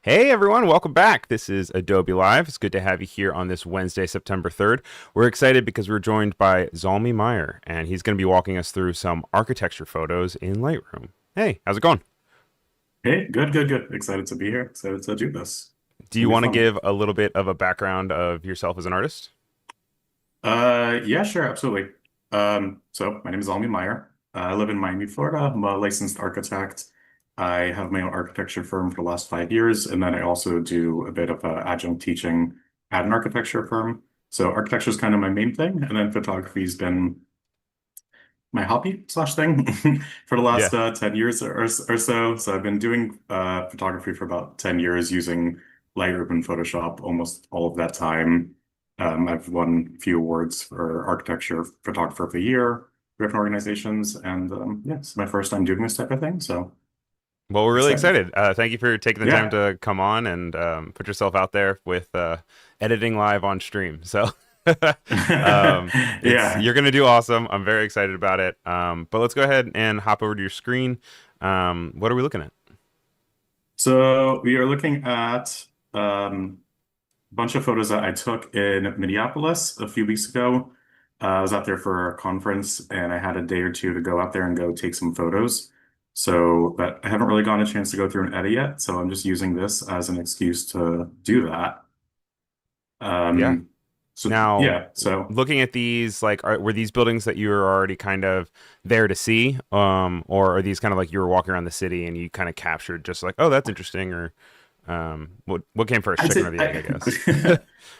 Hey everyone, welcome back. This is Adobe Live. It's good to have you here on this Wednesday, September 3rd. We're excited because we're joined by Zalmy Meyer, and he's going to be walking us through some architecture photos in Lightroom. Hey, how's it going? Hey, good, good, good. Excited to be here. Excited to do this. Do you It'll be want to fun. give a little bit of a background of yourself as an artist? Yeah, sure, absolutely. So my name is Zalmy Meyer. I live in Miami, Florida. I'm a licensed architect. I have my own architecture firm for the last 5 years, and then I also do a bit of adjunct teaching at an architecture firm. So architecture is kind of my main thing, and then photography's been my hobby slash thing for the last Yeah. 10 years or so. So I've been doing photography for about 10 years using Lightroom and Photoshop almost all of that time. I've won a few awards for Architecture Photographer of the Year, different organizations, and yeah, it's my first time doing this type of thing, so Well, we're really excited. excited. Thank you for taking the time Yeah, to come on and put yourself out there with editing live on stream. So it's yeah. you're gonna do awesome. I'm very excited about it. But let's go ahead and hop over to your screen. What are we looking at? So we are looking at a bunch of photos that I took in Minneapolis a few weeks ago. I was out there for a conference and I had a day or two to go out there and go take some photos. So, but I haven't really gotten a chance to go through and edit yet. So I'm just using this as an excuse to do that. Yeah. Um, so Now, yeah, so looking at these, like, were these buildings that you were already kind of there to see, or are these kind of like you were walking around the city and you kind of captured just like, oh, that's interesting, or what came first, I'd chicken or say the egg, I guess.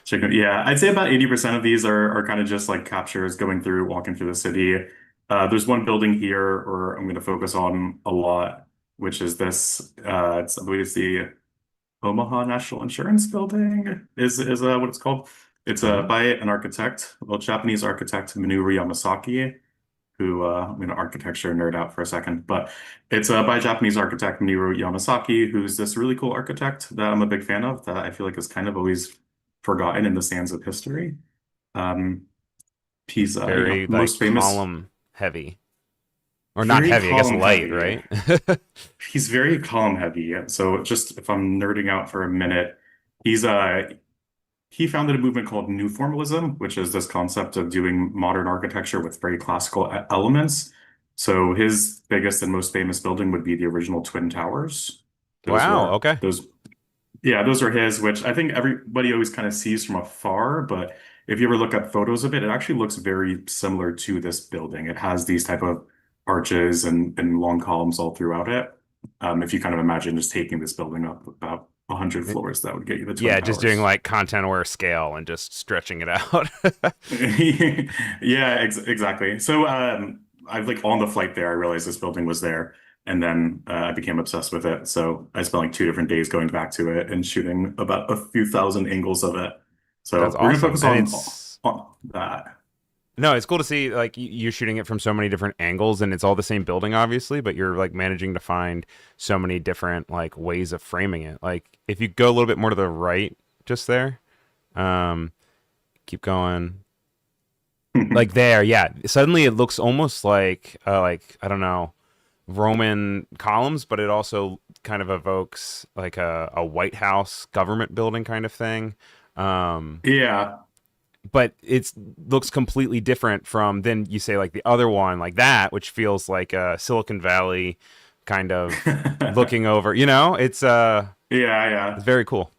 chicken. Yeah, I'd say about 80% of these are kind of just like captures going through, walking through the city. There's one building here, or I'm going to focus on a lot, which is this. I believe it's the Omaha National Insurance Building. Is what it's called. It's Uh-huh. by an architect, well, Japanese architect Minoru Yamasaki, who I'm going to architecture nerd out for a second, but it's by Japanese architect Minoru Yamasaki, who's this really cool architect that I'm a big fan of, that I feel like is kind of always forgotten in the sands of history. Um, he's Very like most famous, column heavy, or not very heavy, I guess column light, heavy. right? He's very column heavy. So just if I'm nerding out for a minute, he's he founded a movement called New Formalism, which is this concept of doing modern architecture with very classical elements. So his biggest and most famous building would be the original Twin Towers. Those Wow. were Okay. those, yeah, those are his, which I think everybody always kind of sees from afar, but if you ever look at photos of it, it actually looks very similar to this building. It has these type of arches and long columns all throughout it. If you kind of imagine just taking this building up about 100 floors, that would get you the Twin Yeah, just doing Towers. like content aware scale and just stretching it out. Yeah, exactly. So I've like on the flight there, I realized this building was there, and then I became obsessed with it. So I spent like 2 different days going back to it and shooting about a few thousand angles of it. That's So we're gonna awesome. focus And on that. no, it's cool to see like you're shooting it from so many different angles and it's all the same building obviously, but you're like managing to find so many different like ways of framing it. Like if you go a little bit more to the right just there, um keep going. Like there, yeah. Suddenly it looks almost like I don't know, Roman columns, but it also kind of evokes like a White House government building kind of thing. Um Yeah. but it's looks completely different from then you say like the other one like that which feels like a Silicon Valley kind of looking over, Yeah, yeah. it's very cool.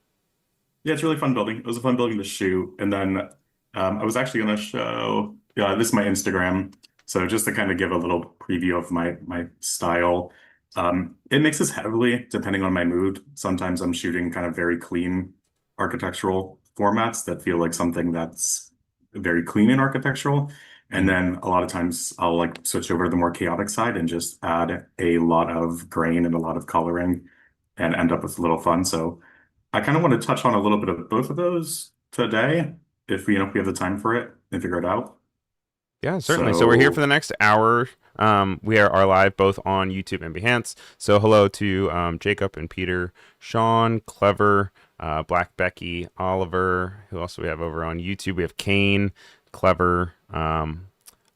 Yeah, it's a really fun building. It was a fun building to shoot. And then I was actually going to show, yeah, this is my Instagram. So just to kind of give a little preview of my style, it mixes heavily depending on my mood. Sometimes I'm shooting kind of very clean architectural formats that feel like something that's very clean and architectural. And Hmm. then a lot of times I'll like switch over to the more chaotic side and just add a lot of grain and a lot of coloring and end up with a little fun. So I kind of want to touch on a little bit of both of those today, if if we have the time for it and figure it out. Yeah, certainly. So we're here for So the next hour. We are live both on YouTube and Behance. So hello to Jacob and Peter, Sean, Clever, Black Becky, Oliver. Who else do we have over on YouTube? We have Kane, Clever.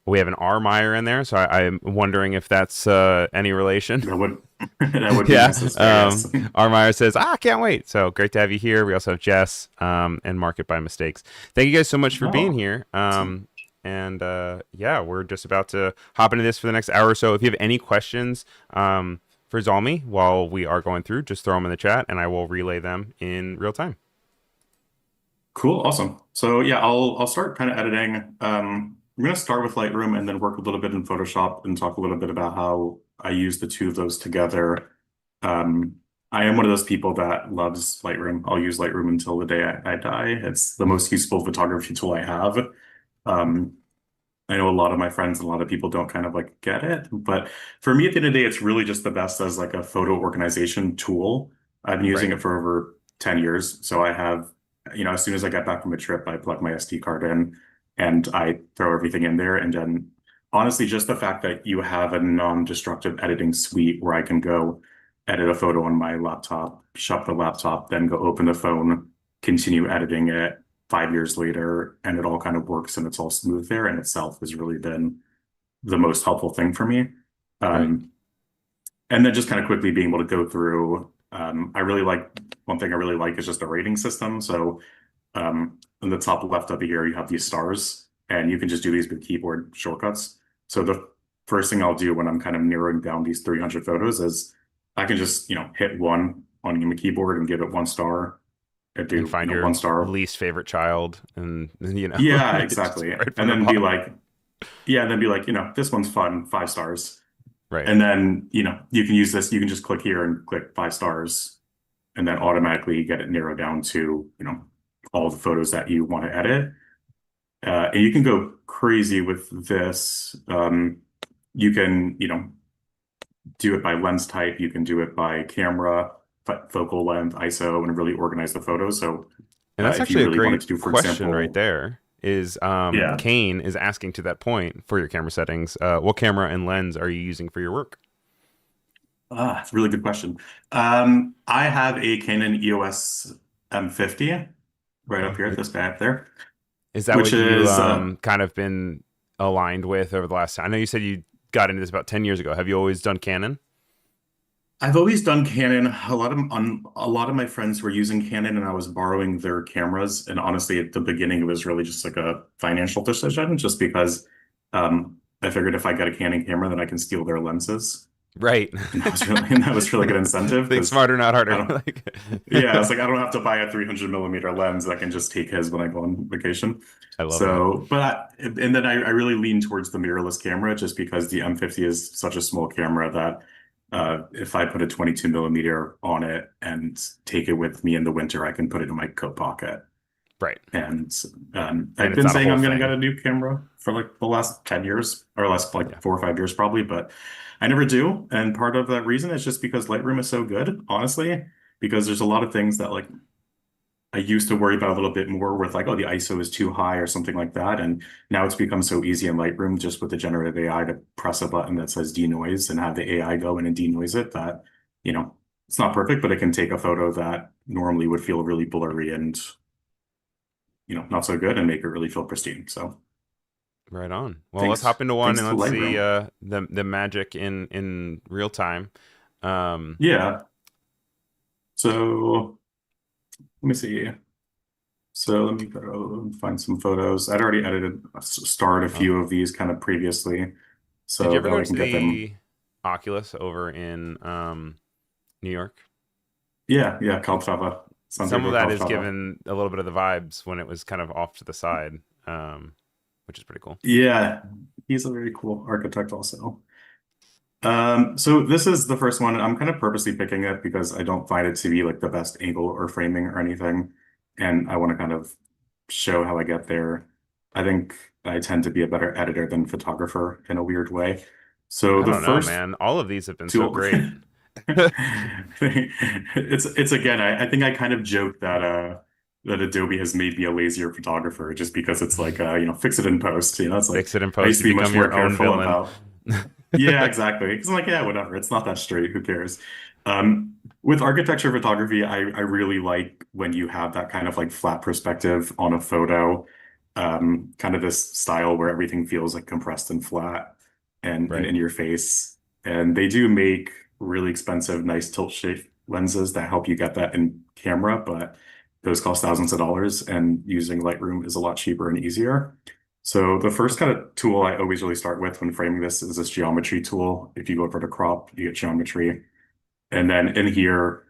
We have an R Meyer in there. So I'm wondering if that's any relation. that would That would be Yeah. nice to spare, yes. Armire says, can't wait. So great to have you here. We also have Jess, and Market by Mistakes. Thank you guys so much for being Oh, here. awesome. And yeah, we're just about to hop into this for the next hour or so. If you have any questions for Zalmy while we are going through, just throw them in the chat and I will relay them in real time. Cool, awesome. So yeah, I'll start kind of editing. I'm gonna start with Lightroom and then work a little bit in Photoshop and talk a little bit about how I use the two of those together. Um, I am one of those people that loves Lightroom. I'll use Lightroom until the day I die. It's the most useful photography tool I have. Um, I know a lot of my friends and a lot of people don't kind of like get it, but for me at the end of the day, it's really just the best as like a photo organization tool. I've been using Right. it for over 10 years. So I have, as soon as I get back from a trip, I plug my SD card in and I throw everything in there. And then honestly, just the fact that you have a non-destructive editing suite where I can go edit a photo on my laptop, shut the laptop, then go open the phone, continue editing it 5 years later, and it all kind of works and it's all smooth there in itself has really been the most helpful thing for me. Right. Um, and then just kind of quickly being able to go through, I really like one thing I really like is just a rating system. So in the top left of here, you have these stars, and you can just do these with keyboard shortcuts. So the first thing I'll do when I'm kind of narrowing down these 300 photos is I can just, hit one on my keyboard and give it 1 star. I And do, find your 1 star. least favorite child and Yeah, just exactly. right from And the then be bottom. like, yeah, and then be like, this one's fun, 5 stars. Right. And then, you can use this, you can just click here and click 5 stars and then automatically get it narrowed down to, all the photos that you want to edit. And you can go crazy with this. You can, do it by lens type. You can do it by camera, focal length, ISO, and really organize the photos. So And that's if you actually a really wanted great to do, for question right example, there. Is yeah, Kane is asking to that point for your camera settings. What camera and lens are you using for your work? it's a really good question. I have a Canon EOS M50 right up Okay. here, this guy up there, Is that which what you is kind of been aligned with over the last time? I know you said you got into this about 10 years ago. Have you always done Canon? I've always done Canon. A lot of my friends were using Canon, and I was borrowing their cameras. And honestly, at the beginning, it was really just like a financial decision, just because I figured if I get a Canon camera, then I can steal their lenses, Right. and that was really good incentive Think because smarter, not I harder. don't. Like, Yeah, it's like I don't have to buy a 300 millimeter lens. I can just take his when I go on vacation. I love that. So, and then I really lean towards the mirrorless camera just because the M50 is such a small camera that if I put a 22 millimeter on it and take it with me in the winter, I can put it in my coat pocket. Right. And And I've it's been not a saying whole I'm going to get thing. a new camera for like the last 10 years or less, Yeah. like 4 or 5 years probably, but I never do. And part of that reason is just because Lightroom is so good, honestly, because there's a lot of things that like I used to worry about a little bit more with like, oh, the ISO is too high or something like that. And now it's become so easy in Lightroom just with the generative AI to press a button that says denoise and have the AI go in and denoise it that, it's not perfect, but it can take a photo that normally would feel really blurry and, not so good and make it really feel pristine. So Right on. Well, let's thanks, hop into one thanks and to let's see Lightroom. the magic in real time. Um, Yeah. So let me see. So let me go and find some photos. I'd already starred a oh, few of these kind of previously, did you so ever that go way I to can get them. the Oculus over in New York? Yeah, yeah, Like Caltrava, San some of Diego that is Caltrava. given a little bit of the vibes when it was kind of off to the side, which is pretty cool. Yeah, he's a very cool architect also. So this is the first one. I'm kind of purposely picking it because I don't find it to be like the best angle or framing or anything. And I want to kind of show how I get there. I think I tend to be a better editor than photographer in a weird way. So I the don't know, first man. All of these have been so tool, great. it's again, I think I kind of joke that that Adobe has made me a lazier photographer just because it's like fix it in post. It's like Fix it in I post. used You to be much become more your own careful villain. about. Yeah, exactly. Because I'm like, yeah, whatever. It's not that straight. Who cares? With architecture photography, I really like when you have that kind of like flat perspective on a photo, kind of this style where everything feels like compressed and flat and Right. in your face. And they do make. really expensive, nice tilt shift lenses that help you get that in camera, but those cost thousands of dollars, and using Lightroom is a lot cheaper and easier. So the first kind of tool I always really start with when framing this is this geometry tool. If you go over to crop, you get geometry. And then in here,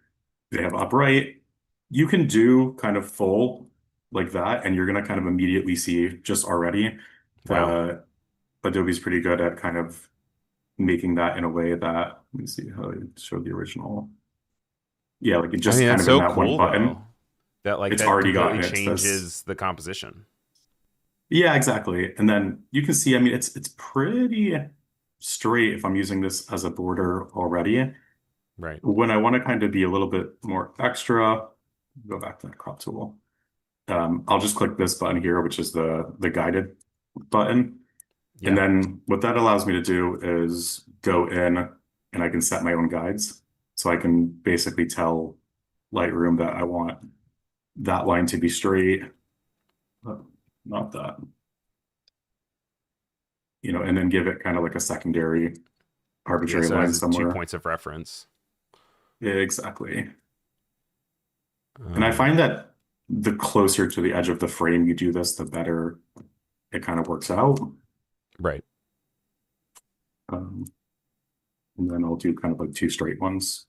they have upright. You can do kind of full like that, and you're going to kind of immediately see just already Wow. the Adobe's pretty good at kind of making that in a way that, let me see how I show the original. Yeah, like it I just mean, kind that's of in so that one cool though. button, That like it's that already completely gotten it to this. changes the composition. Yeah, exactly. And then you can see, I mean, it's pretty straight if I'm using this as a border already. Right. When I want to kind of be a little bit more extra, go back to that crop tool. I'll just click this button here, which is the guided button. And Yeah. then what that allows me to do is go in and I can set my own guides. So I can basically tell Lightroom that I want that line to be straight, but not that, and then give it kind of like a secondary Yeah, arbitrary so it line has 2 somewhere. points of reference. Exactly. And I Um, find that the closer to the edge of the frame you do this, the better it kind of works out. right. Um, and then I'll do kind of like two straight ones.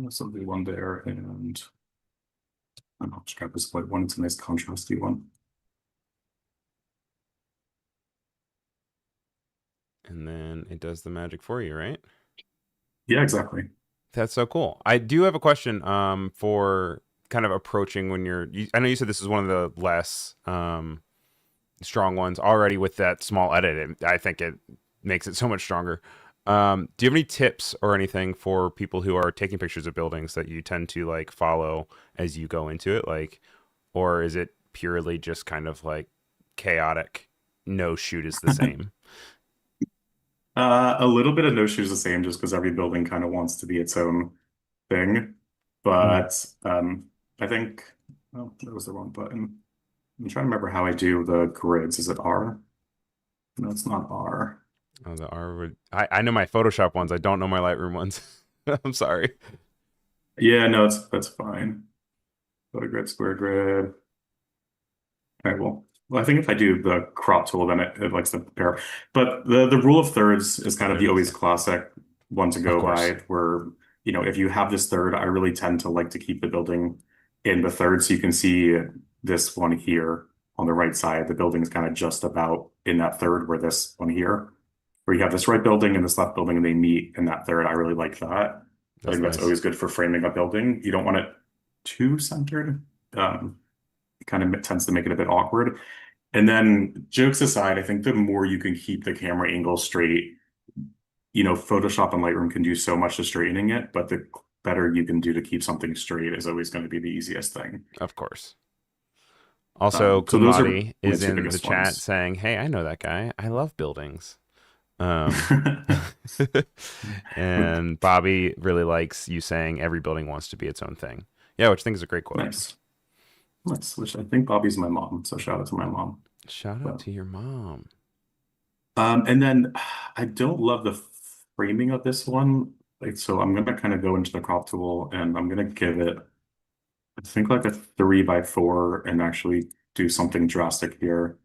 So I'll do one there, and I'll just grab this white one. It's a nice contrasty one. And then it does the magic for you, right? Yeah, exactly. That's so cool. I do have a question for kind of approaching when I know you said this is one of the less strong ones already with that small edit. I think it makes it so much stronger. Do you have any tips or anything for people who are taking pictures of buildings that you tend to like follow as you go into it? Like, or is it purely just kind of like chaotic? No shoot is the same. A little bit of no shoes the same, just because every building kind of wants to be its own thing. Mhm. But I think, oh, that was the wrong button. I'm trying to remember how I do the grids. Is it R? No, it's not R. Oh, the R would. I know my Photoshop ones. I don't know my Lightroom ones. I'm sorry. Yeah, no, that's fine. Photo grid, square grid. Okay, well, I think if I do the crop tool, then it likes to pair. But the rule of thirds is Oh, kind of there the it is. always classic one to Of go course. by, where, if you have this third, I really tend to like to keep the building in the third. So you can see this one here on the right side. The building is kind of just about in that third where this one here, where you have this right building and this left building and they meet in that third. I really like that. I That's think that's nice. always good for framing a building. You don't want it too centered. It kind of tends to make it a bit awkward. And then jokes aside, I think the more you can keep the camera angle straight, Photoshop and Lightroom can do so much to straightening it, but the better you can do to keep something straight is always going to be the easiest thing. Of course. Also, So those are Kumadi my is two in the biggest chat ones. saying, "Hey, I know that guy. I love buildings." Um, and Bobby really likes you saying every building wants to be its own thing. Yeah, which I think is a great quote. Nice. Nice. Which I think Bobby's my mom, so shout out to my mom. Shout out But to your mom. and then I don't love the framing of this one. Like, so I'm gonna kind of go into the crop tool and I'm gonna give it, I think, like a 3 by 4 and actually do something drastic here.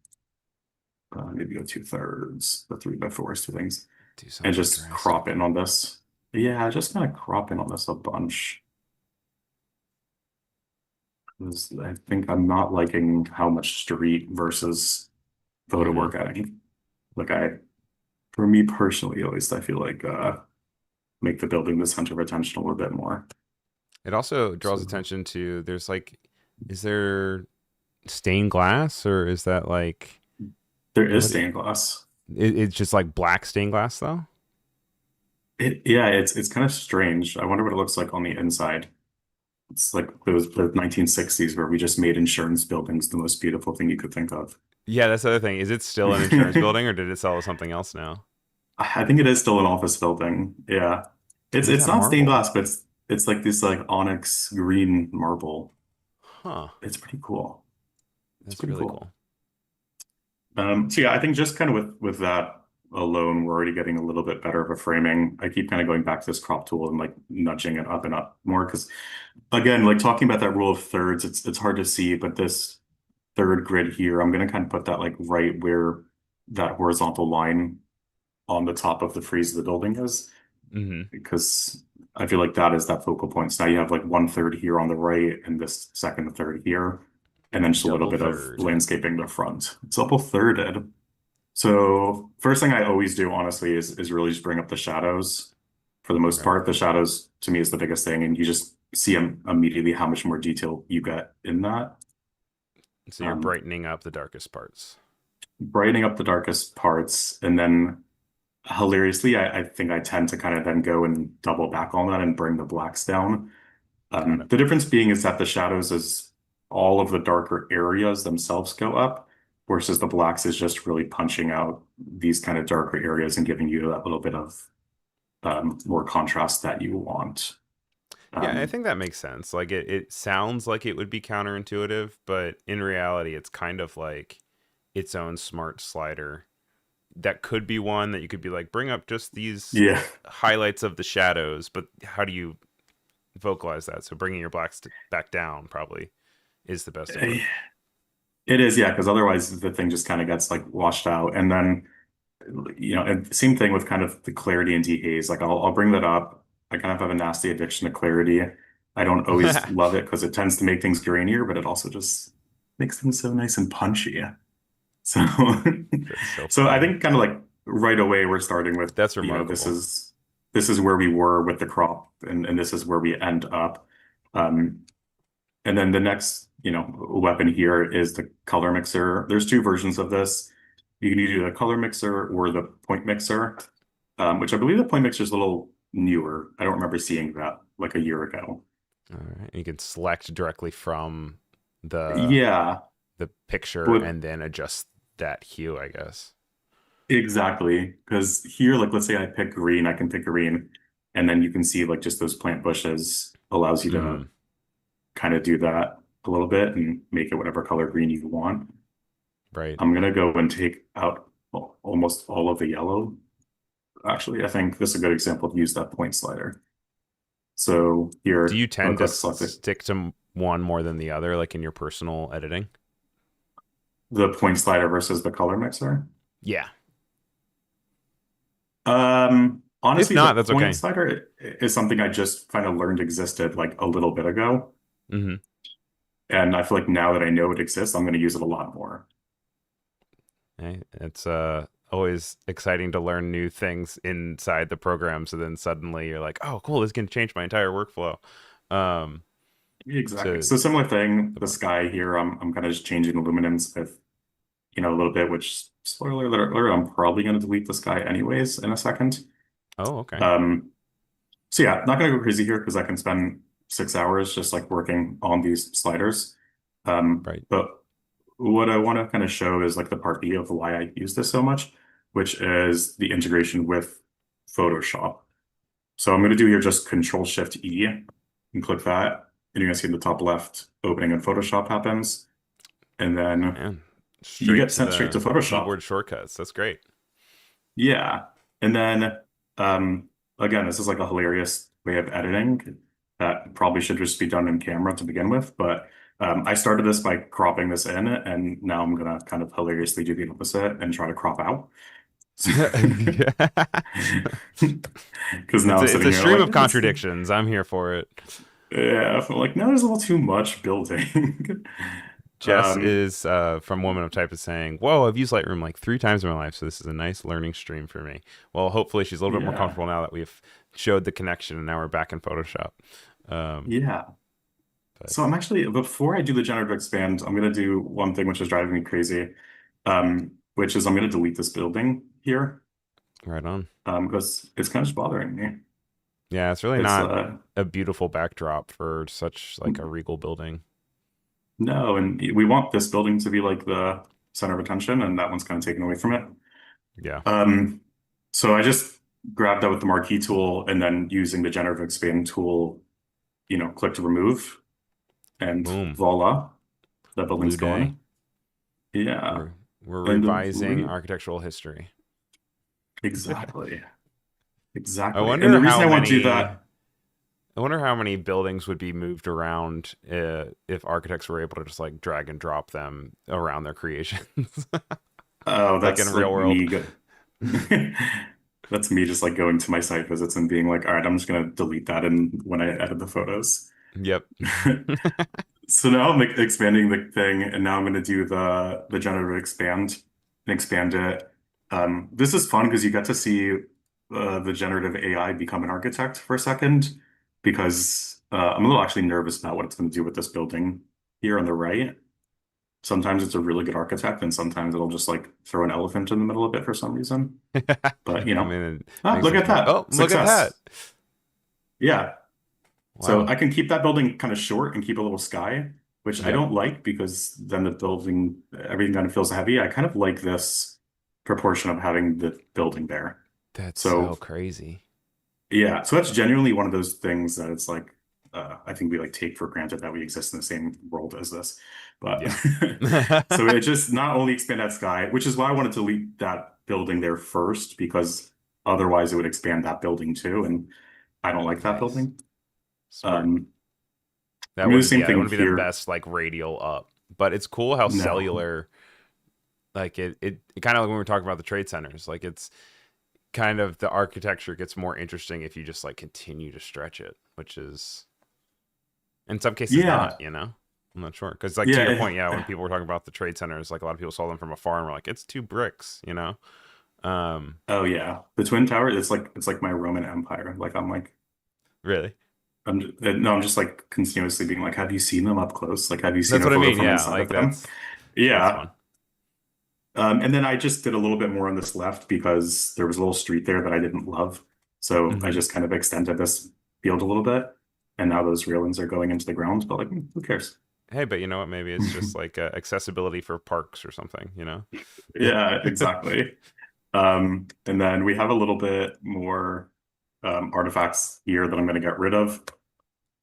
Maybe go 2/3. The 3 by 4 is two things, Do and something just crop drastic. in on this. Yeah, just kind of crop in on this a bunch. 'Cause I think I'm not liking how much street versus photo Hmm. we're getting. Like for me personally, at least, I feel like make the building the center of attention a little bit more. It also draws So attention to is there stained glass or is that like there is what? stained glass. It's just like black stained glass though. Yeah, it's kind of strange. I wonder what it looks like on the inside. It's like the 1960s where we just made insurance buildings the most beautiful thing you could think of. Yeah, that's the other thing. Is it still an insurance building I or did it sell to something else now? think it is still an office building. Yeah. It's What is it's that not stained marble? glass, but it's like this like onyx green marble. Huh. It's pretty cool. It's That's pretty really cool. cool. So yeah, I think just kind of with that alone, we're already getting a little bit better of a framing. I keep kind of going back to this crop tool and like nudging it up and up more because again, like talking about that rule of thirds, it's hard to see, but this third grid here, I'm gonna kind of put that like right where that horizontal line on the top of the frieze of the building is, Hmm. because I feel like that is that focal point. So now you have like one third here on the right and this second third here, and then just a little Double bit of third. landscaping the front. It's double thirded. So first thing I always do, honestly, is really just bring up the shadows. For the most Okay. part, the shadows to me is the biggest thing, and you just see immediately how much more detail you get in that. So you're Um, brightening up the darkest parts. Brightening up the darkest parts, and then hilariously, I think I tend to kind of then go and double back on that and bring the blacks down. Got it. The difference being is that the shadows is all of the darker areas themselves go up, versus the blacks is just really punching out these kind of darker areas and giving you that little bit of more contrast that you want. Yeah, I Um, think that makes sense. Like it sounds like it would be counterintuitive, but in reality, it's kind of like its own smart slider. That could be one that you could be like, bring up just these yeah, highlights of the shadows, but how do you vocalize that? So bringing your blacks back down probably is the best approach. it is, yeah, because otherwise the thing just kind of gets like washed out. And then, and same thing with kind of the clarity and dehaze. Like I'll bring that up. I kind of have a nasty addiction to clarity. I don't always That's love it because it tends to make things grainier, but it also just makes things so nice and punchy. So, so so I funny. think kind of like right away we're starting with, That's this remarkable. is where we were with the crop, and this is where we end up. Um, and then the next, weapon here is the color mixer. There's two versions of this. You can either do the color mixer or the point mixer, which I believe the point mixer is a little newer. I don't remember seeing that like a year ago. All right. You can select directly from the Yeah, the picture but and then adjust that hue, I guess. exactly. Because here, like, let's say I pick green, I can pick green, and then you can see like just those plant bushes allows you to Hmm. kind of do that a little bit and make it whatever color green you want. Right. I'm gonna go and take out almost all of the yellow. Actually, I think this is a good example to use that point slider. So Do you here, tend look, to let's select it. stick to one more than the other, like in your personal editing? The point slider versus the color mixer. Yeah. If Honestly, the not, that's point okay. slider is something I just kind of learned existed like a little bit ago. Hmm. And I feel like now that I know it exists, I'm going to use it a lot more. Hey, it's always exciting to learn new things inside the program. So then suddenly you're like, oh, cool, this can change my entire workflow. Um, Exactly. to So similar thing, the the point. sky here, I'm kind of just changing the luminance with, a little bit, which spoiler alert, I'm probably going to delete the sky anyways in a second. Oh, okay. Um, so yeah, not going to go crazy here because I can spend 6 hours just like working on these sliders. Right. But what I want to kind of show is like the part B of why I use this so much, which is the integration with Photoshop. So I'm going to do here just Control Shift E and click that. And you're going to see in the top left opening in Photoshop happens. And then Man, you straight get to sent straight to the Photoshop. keyboard shortcuts. That's great. Yeah. And then again, this is like a hilarious way of editing that probably should just be done in camera to begin with. But I started this by cropping this in, and now I'm gonna kind of hilariously do the opposite and try to crop out. Because now I'm It's sitting a here stream like, of contradictions. I'm here for it. yeah, I'm like, no, there's a little too much building. Jess Um, is from Woman of Type is saying, "Whoa, I've used Lightroom like 3 times in my life, so this is a nice learning stream for me." Well, hopefully she's a little bit more yeah, comfortable now that we've showed the connection, and now we're back in Photoshop. Um, yeah. but So I'm actually, before I do the generative expand, I'm gonna do one thing which is driving me crazy, which is I'm gonna delete this building here, right on. because it's kind of just bothering me. Yeah, it's really It's not a beautiful backdrop for such like a regal building. no, and we want this building to be like the center of attention, and that one's kind of taken away from it. Yeah. Um, so I just grabbed that with the marquee tool and then using the generative expand tool, click to remove, and Boom. voila, that building's Blue day. gone. Yeah. We're We're And the revising re architectural history. exactly. I Exactly. And wonder the reason how I want to do many. that, I wonder how many buildings would be moved around if architects were able to just like drag and drop them around their creations, oh, like in that's real like world. me go that's me just like going to my site visits and being like, all right, I'm just gonna delete that and when I edit the photos. Yep. So now I'm like expanding the thing, and now I'm going to do the generative expand and expand it. This is fun because you get to see the generative AI become an architect for a second, because I'm a little actually nervous about what it's going to do with this building here on the right. Sometimes it's a really good architect, and sometimes it'll just like throw an elephant in the middle of it for some reason. But I mean, it ah, makes look sense at for. Oh, that look at that! success. Yeah. So Wow. I can keep that building kind of short and keep a little sky, which I Yep. don't like because then the building, everything kind of feels heavy. I kind of like this proportion of having the building there. That's So so crazy. yeah, so that's genuinely one of those things that it's like, I think we like take for granted that we exist in the same world as this. But Yeah. so it just not only expand that sky, which is why I wanted to leave that building there first, because otherwise it would expand that building too. And I don't like that Nice. building. Smart. Um, I'm That gonna do the wouldn't, same yeah, it thing wouldn't be the here. best like radial up, but it's cool how No. cellular, like it kind of like when we were talking about the trade centers, like it's kind of the architecture gets more interesting if you just like continue to stretch it, which is in some cases not, Yeah. you know? I'm not sure. Because like to your Yeah. point, yeah, when people were talking about the trade centers, like a lot of people saw them from afar and were like, it's two bricks, you know? Um, Oh yeah. The Twin Tower, it's like my Roman Empire. Like I'm like really. no, I'm just like continuously being like, have you seen them up close? Like have you seen That's a what I photo mean. from Yeah, inside like of them? that's Yeah. fun. And then I just did a little bit more on this left because there was a little street there that I didn't love. So I Hmm. just kind of extended this field a little bit. And now those railings are going into the ground, but like, who cares? Hey, but you know what? Maybe it's just like accessibility for parks or something, you know? Yeah, exactly. And then we have a little bit more artifacts here that I'm going to get rid of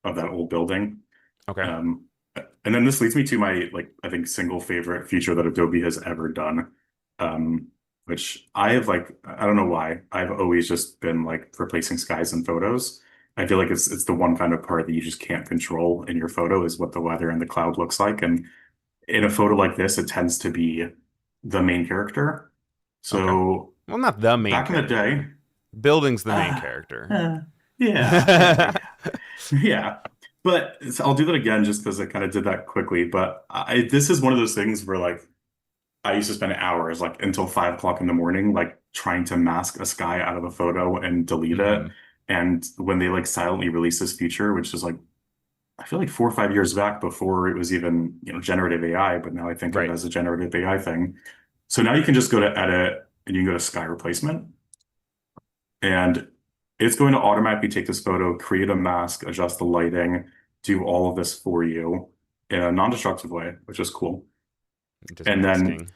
that old building. Okay. Um, and then this leads me to my like I think single favorite feature that Adobe has ever done, um, which I have like I don't know why I've always just been like replacing skies and photos. I feel like it's the one kind of part that you just can't control in your photo is what the weather and the cloud looks like, and in a photo like this, it tends to be the main character. Okay. So Well, not the main back in the day, character. Building's the main ah, character. uh, yeah. Yeah. But I'll do that again just because I kind of did that quickly. But this is one of those things where like I used to spend hours like until 5 o'clock in the morning, like trying to mask a sky out of a photo and delete it. Hmm. And when they like silently released this feature, which is like I feel like 4 or 5 years back before it was even, generative AI, but now I think of it Right. as a generative AI thing. So now you can just go to edit and you can go to sky replacement. And it's going to automatically take this photo, create a mask, adjust the lighting, do all of this for you in a non-destructive way, which is cool. Just And then masking.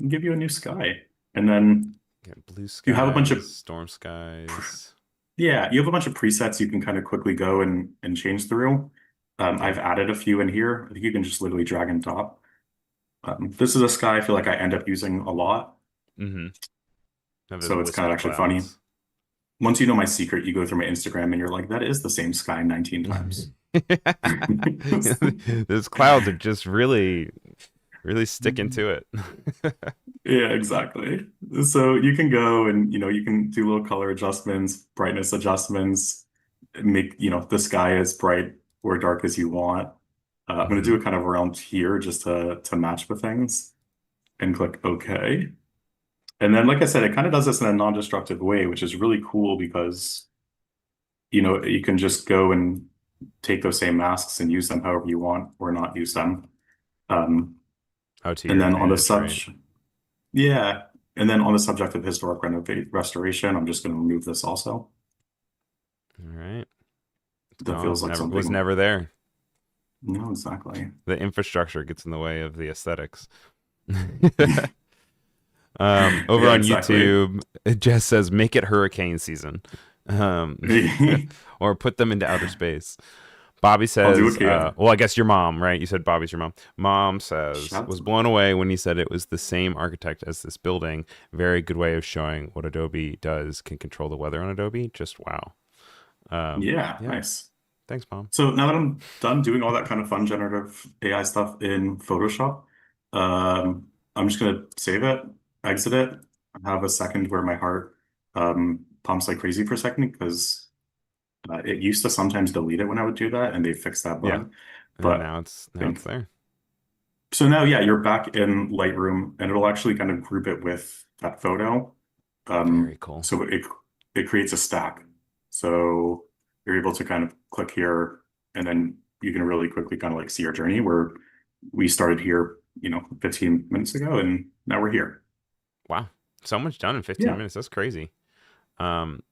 give you a new sky. And then Get blue you have a bunch skies, of, storm skies. yeah, you have a bunch of presets you can kind of quickly go and change through. I've Yep. added a few in here. I think you can just literally drag and drop. This is a sky I feel like I end up using a lot. Mm-hmm. Have those So it's kind of wispy actually funny. clouds. Once you know my secret, you go through my Instagram and you're like, that is the same sky 19 times. Those clouds are just really, really sticking to it. Yeah, exactly. So you can go and you can do little color adjustments, brightness adjustments, make the sky as bright or dark as you want. I'm going to Hmm. do it kind of around here just to match with things and click OK. And then, like I said, it kind of does this in a non-destructive way, which is really cool because you can just go and take those same masks and use them however you want or not use them. Um, Oh, to and your then on the advantage, right? subject, yeah. And then on the subject of historic renovate restoration, I'm just going to remove this also. All right. It's That feels gone. like Never was something. never there. No, exactly. The infrastructure gets in the way of the aesthetics. Over Yeah, on exactly. YouTube, Jess says, "Make it hurricane season," um, or put them into outer space. Bobby I'll do says, it. Yeah. well, I guess your mom, right? You said Bobby's your mom. Mom says, Shout out was to blown away when he said it was the same architect as this building. Very good way of showing what Adobe does, can control the weather on Adobe. Just wow. Yeah, Yeah. nice. Thanks, Mom. So now that I'm done doing all that kind of fun generative AI stuff in Photoshop, I'm just gonna save it, exit it, have a second where my heart pumps like crazy for a second because it used to sometimes delete it when I would do that, and they fixed that Yeah. bug. And But now it's think there. so now, yeah, you're back in Lightroom, and it'll actually kind of group it with that photo. Very cool. So it creates a stack. So you're able to kind of click here, and then you can really quickly kind of like see our journey where we started here, 15 minutes ago, and now we're here. Wow. So much done in 15 Yeah. minutes. That's crazy. Um,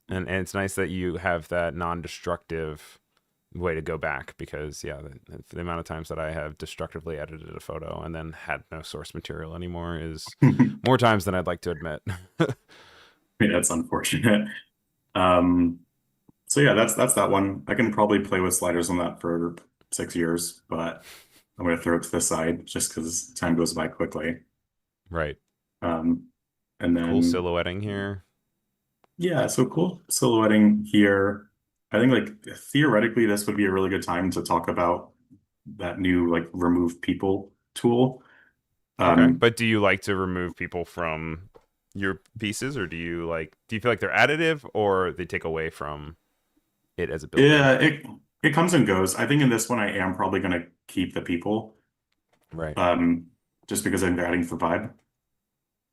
and it's nice that you have that non-destructive way to go back because yeah, the amount of times that I have destructively edited a photo and then had no source material anymore is more times than I'd like to admit. Yeah, it's unfortunate. Um, so yeah, that's that one. I can probably play with sliders on that for 6 years, but I'm going to throw it to the side just because time goes by quickly. Right. Um, and Cool then, silhouetting here. yeah, so cool silhouetting here. I think like theoretically, this would be a really good time to talk about that new like remove people tool. Okay. Um, But do you like to remove people from your pieces or do you feel like they're additive or they take away from it as a building? yeah, it comes and goes. I think in this one, I am probably going to keep the people, Right. um, just because I'm adding for vibe.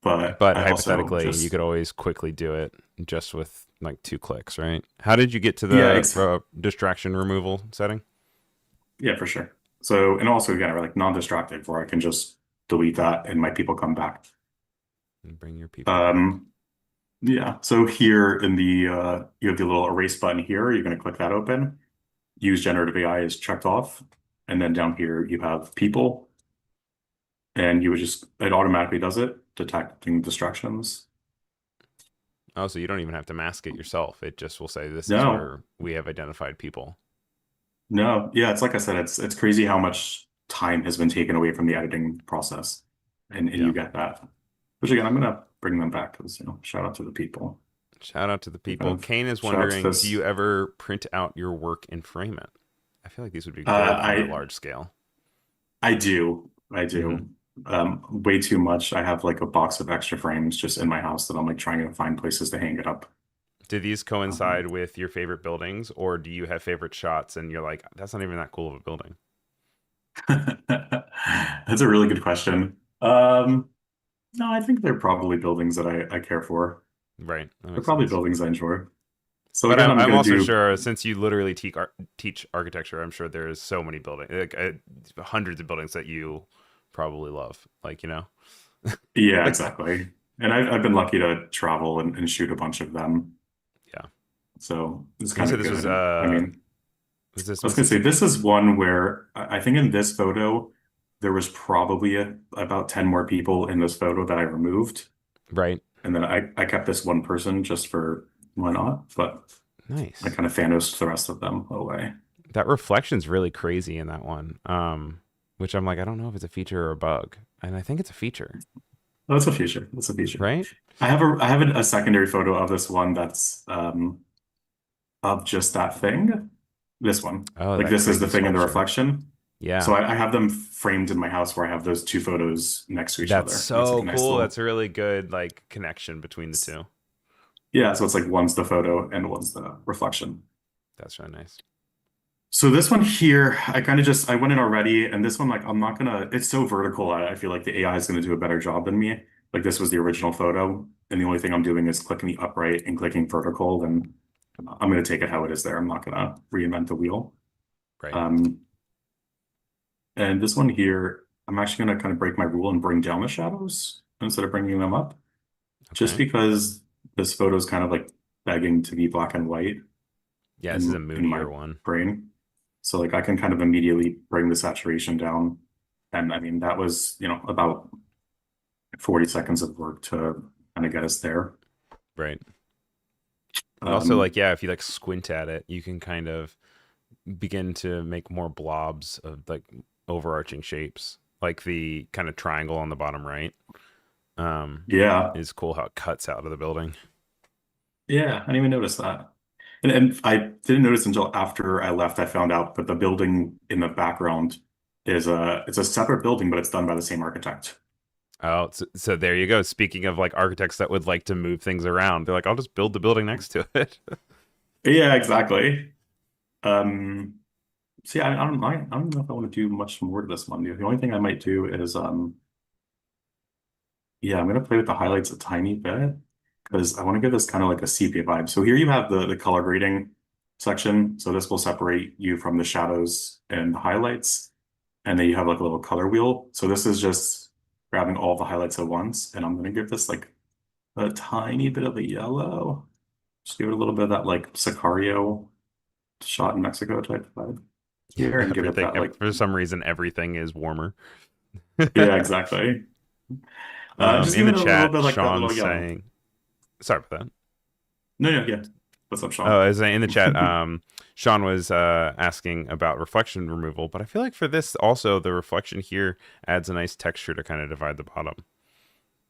But But I also hypothetically, you just could always quickly do it just with like 2 clicks, right? How did you get to yeah, the distraction removal setting? yeah, for sure. So and also again, like non-destructive, where I can just delete that and my people come back. And bring your people back. Um, Yeah, so here in the you have the little erase button here. You're going to click that open. Use generative AI is checked off. And then down here you have people, and you would just it automatically does it, detecting distractions. Oh, so you don't even have to mask it yourself. It just will say this is No, where we have identified people. no, yeah, it's like I said, it's crazy how much time has been taken away from the editing process. And Yeah. you get that. Which again, I'm gonna bring them back because shout out to the people. Shout out to the They kind people. of Kane is shout out to wondering, do you this. ever print out your work and frame it? I feel like these would be Uh, good on a I large scale. I do. I Hmm. do. Way too much. I have like a box of extra frames just in my house that I'm like trying to find places to hang it up. Do these Um, coincide with your favorite buildings, or do you have favorite shots and you're like, that's not even that cool of a building? that's a really good question. No, I think they're probably buildings that I care for. Right. That They're makes probably sense. buildings I enjoy. So But again, I'm I'm gonna also do, sure, since you literally teach architecture, I'm sure there's so many buildings, like hundreds of buildings that you probably love. yeah, Like exactly. And I've been lucky to travel and shoot a bunch of them. yeah. So it's And you kind said of this was good. I mean, was this I was gonna say Mississippi? this is one where I think in this photo there was probably about 10 more people in this photo that I removed, Right. and then I kept this one person just for why not? But I Nice. kind of Thanos the rest of them away. That reflection's really crazy in that one. Which I'm like, I don't know if it's a feature or a bug, and I think it's a feature, Oh, it's a feature. It's a feature. right? I have a secondary photo of this one that's of just that thing. This one. Oh, Like that this is the crazy thing in the sculpture. reflection. So Yeah. I have them framed in my house where I have those two photos next to each That's other. And it's like so a nice cool. That's little, a really good like connection between the two. yeah, so it's like one's the photo and one's the reflection. That's really nice. So this one here, I went in already, and this one, like, I'm not gonna, it's so vertical. I feel like the AI is gonna do a better job than me. Like, this was the original photo, and the only thing I'm doing is clicking the upright and clicking vertical, then I'm gonna take it how it is there. I'm not gonna reinvent the wheel. Right. Um, and this one here, I'm actually gonna kind of break my rule and bring down the shadows instead of bringing them up, just Okay. because this photo is kind of like begging to be black and white Yeah, this is a in my moodier one. brain. So like I can kind of immediately bring the saturation down. And I mean, that was, about 40 seconds of work to kind of get us there. Right. And also Um, like yeah, if you like squint at it, you can kind of begin to make more blobs of like overarching shapes, like the kind of triangle on the bottom right. Um, Yeah. is cool how it cuts out of the building. Yeah, I didn't even notice that. And I didn't notice until after I left, I found out that the building in the background is it's a separate building, but it's done by the same architect. Oh, so there you go. Speaking of like architects that would like to move things around, they're like, I'll just build the building next to it. Yeah, exactly. Um, See, I don't know if I want to do much more to this one. The only thing I might do is, yeah, I'm gonna play with the highlights a tiny bit because I want to give this kind of like a sepia vibe. So here you have the color grading section. So this will separate you from the shadows and the highlights. And then you have like a little color wheel. So this is just grabbing all the highlights at once. And I'm gonna give this like a tiny bit of a yellow. Just give it a little bit of that like Sicario shot in Mexico type vibe here and give it Everything, that like, for some reason, everything is warmer. yeah, exactly. Just In give the it a little chat, bit like that Sean's little yellow. saying, sorry about that. No, no, yeah. What's up, Oh, Sean? as in the chat, Sean was asking about reflection removal, but I feel like for this also the reflection here adds a nice texture to kind of divide the bottom.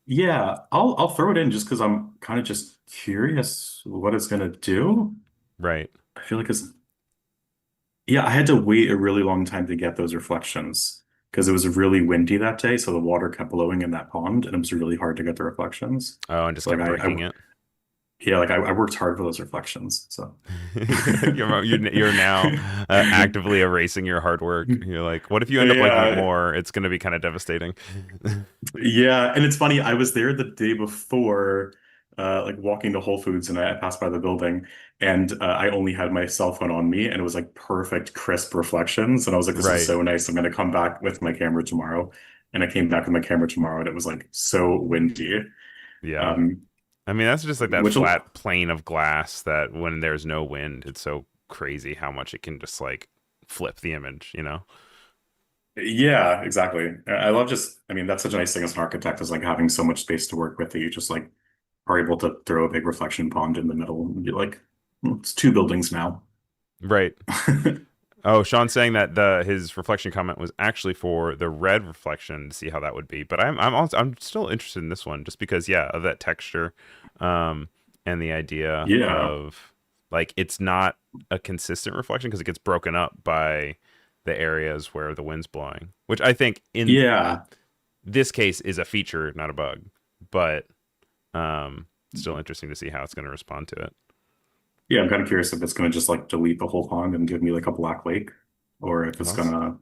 Yeah, I'll throw it in just because I'm kind of just curious what it's gonna do. Right. I feel like it's yeah, I had to wait a really long time to get those reflections because it was really windy that day, so the water kept blowing in that pond, and it was really hard to get the reflections. Oh, and just So like kept breaking it. yeah, like I worked hard for those reflections. So You're now actively erasing your hard work. You're like, what if you end up liking it yeah, more? It's going to be kind of devastating. yeah, and it's funny. I was there the day before, like walking to Whole Foods, and I passed by the building, and I only had my cell phone on me, and it was like perfect, crisp reflections. And I was like, "This is Right. so nice. I'm gonna come back with my camera tomorrow." And I came back with my camera tomorrow, and it was like so windy. Yeah. Um, I mean, that's just like that which, flat plane of glass that when there's no wind, it's so crazy how much it can just like flip the image, you know? yeah, exactly. I love just, I mean, that's such a nice thing as an architect is like having so much space to work with that you just like are able to throw a big reflection pond in the middle and be like, it's two buildings now." Right. Oh, Sean's saying that the his reflection comment was actually for the red reflection to see how that would be. But I'm still interested in this one just because yeah, of that texture and the idea Yeah. of like it's not a consistent reflection because it gets broken up by the areas where the wind's blowing, which I think in Yeah. this case is a feature, not a bug. But still interesting to see how it's going to respond to it. Yeah, I'm kind of curious if it's going to just like delete the whole pond and give me like a black lake, or if it's Well, going to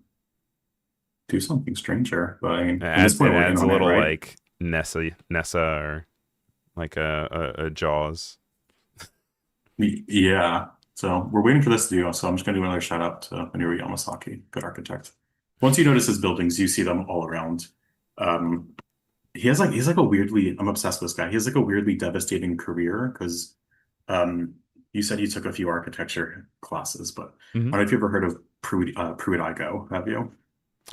do something stranger. But I it mean, at this adds point, we're in a on it, little right? like Nessa or like a Jaws. Yeah. So we're waiting for this to do. So I'm just going to do another shout out to Minoru Yamasaki, good architect. Once you notice his buildings, you see them all around. Um, he's like a weirdly, I'm obsessed with this guy. He has like a weirdly devastating career because um, you said you took a few architecture classes, but Hmm. I don't know if you've ever heard of Pruitt-Igoe, have you?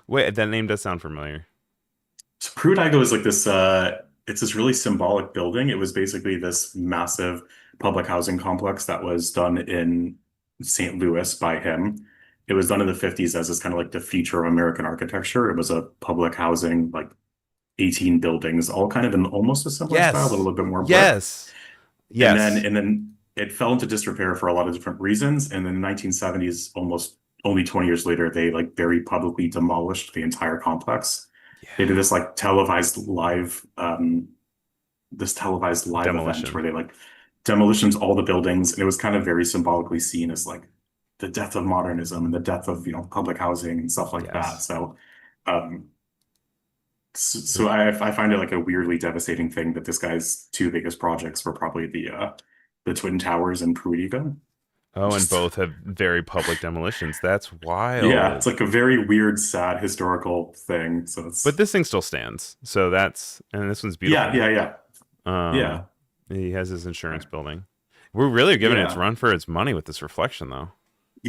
Wait, that name does sound familiar. So Pruitt-Igoe is like this it's this really symbolic building. It was basically this massive public housing complex that was done in St. Louis by him. It was done in the 50s as this kind of like the future of American architecture. It was a public housing, like 18 buildings, all kind of in almost a similar style, but a Yes. little bit more brick. Yes. Yes. And then it fell into disrepair for a lot of different reasons. And then in the 1970s, almost only 20 years later, they like very publicly demolished the entire complex. They did Yeah. this like televised live event Demolition. where they like demolitions all the buildings, and it was kind of very symbolically seen as like the death of modernism and the death of public housing and stuff like that. Yes. So um I find it like a weirdly devastating thing that this guy's two biggest projects were probably the Twin Towers and Pruitt. Oh, and Just both have very public demolitions. That's yeah, it's wild. like a very weird, sad historical thing. So But it's this thing still stands. So that's and this one's yeah, beautiful. yeah, yeah, yeah, Um he has his insurance building. We're really giving it its yeah. run for its money with this reflection though.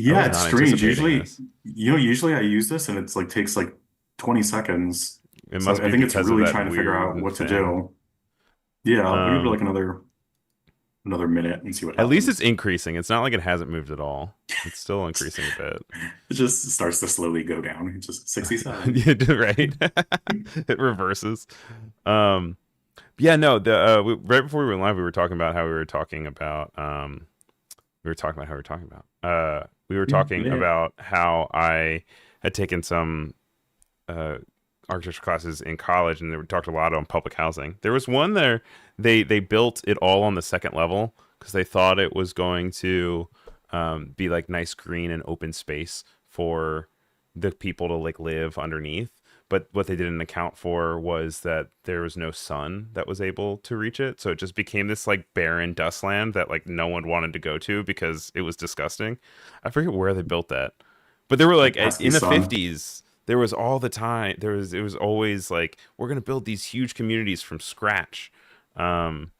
I Yeah, was it's not strange. anticipating Usually, this. usually I use this and it's like takes like 20 seconds. It So must I be think it's because of really that trying to figure weird out what to fan. do. Yeah, I'll give it Um like another. another minute and see what At least it's happens. increasing. It's not like it hasn't moved at all. It's still increasing a bit. It just starts to slowly go down. It's just 67. Right? It reverses. Um, yeah, no, right before we went live, we were talking about how we were talking about we were talking about how we were talking about we were Yeah, talking yeah. about how I had taken some uh architecture classes in college, and they talked a lot on public housing. There was one there, they built it all on the second level because they thought it was going to be like nice green and open space for the people to like live underneath. But what they didn't account for was that there was no sun that was able to reach it. So it just became this like barren dust land that like no one wanted to go to because it was disgusting. I forget where they built that. But there were The like pesky in the sun. 50s, there was all the time, it was always like, we're going to build these huge communities from scratch. Um,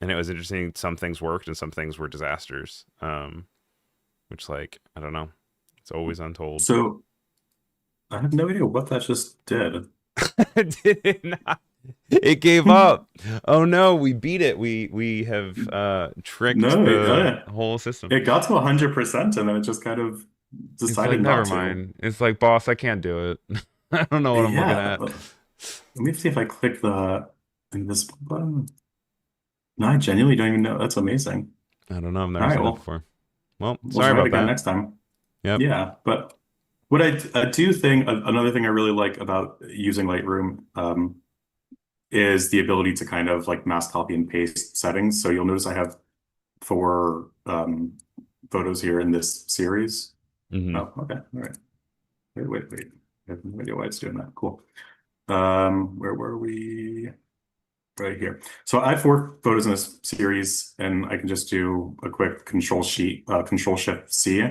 and it was interesting. Some things worked and some things were disasters. Which like, I don't know. It's always untold. So I have no idea what that just did. Did it not? It gave up. Oh no, we beat it. We have tricked No, the whole system. it got to 100% and then it just kind of It's like, decided never not to. mind. It's like, boss, I can't do it. I don't know what I'm looking Yeah. at. Let me see if I click the invisible button. No, I genuinely don't even know. That's amazing. I don't know. I've All never right, seen that well, before. Well, we'll sorry try it about again that. next time. Yep. Yeah, but what I do think another thing I really like about using Lightroom is the ability to kind of like mass copy and paste settings. So you'll notice I have four photos here in this series. Hmm. Oh, okay. All right. Wait. I have no idea why it's doing that. Cool. Where were we? Right here. So I have four photos in this series, and I can just do a quick Control Shift C.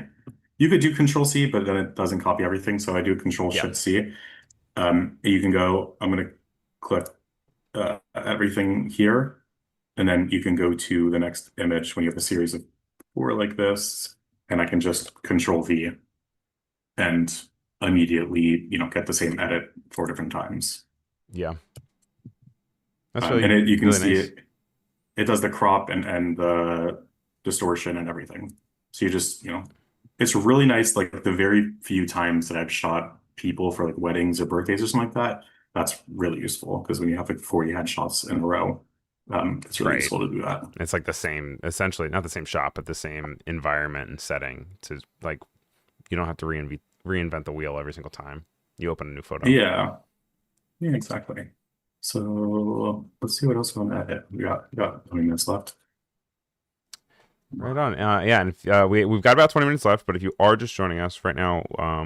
You could do Control C, but then it doesn't copy everything. So I do Control Yeah. Shift C. You can go, I'm going to click everything here, and then you can go to the next image when you have a series of four like this, and I can just Control V and immediately, get the same edit four different times. Yeah. That's And really, you can really see nice. it does the crop and the distortion and everything. So you just, it's really nice. Like the very few times that I've shot people for like weddings or birthdays or something like that, that's really useful because when you have like 40 headshots in a row, it's really Right. useful to do that. It's like the same, essentially, not the same shot, but the same environment and setting to like, you don't have to reinvent the wheel every single time you open a new photo. Yeah, yeah, exactly. So let's see what else we want to edit. We got 20 minutes left. Right on. Yeah, and we've got about 20 minutes left, but if you are just joining us right now,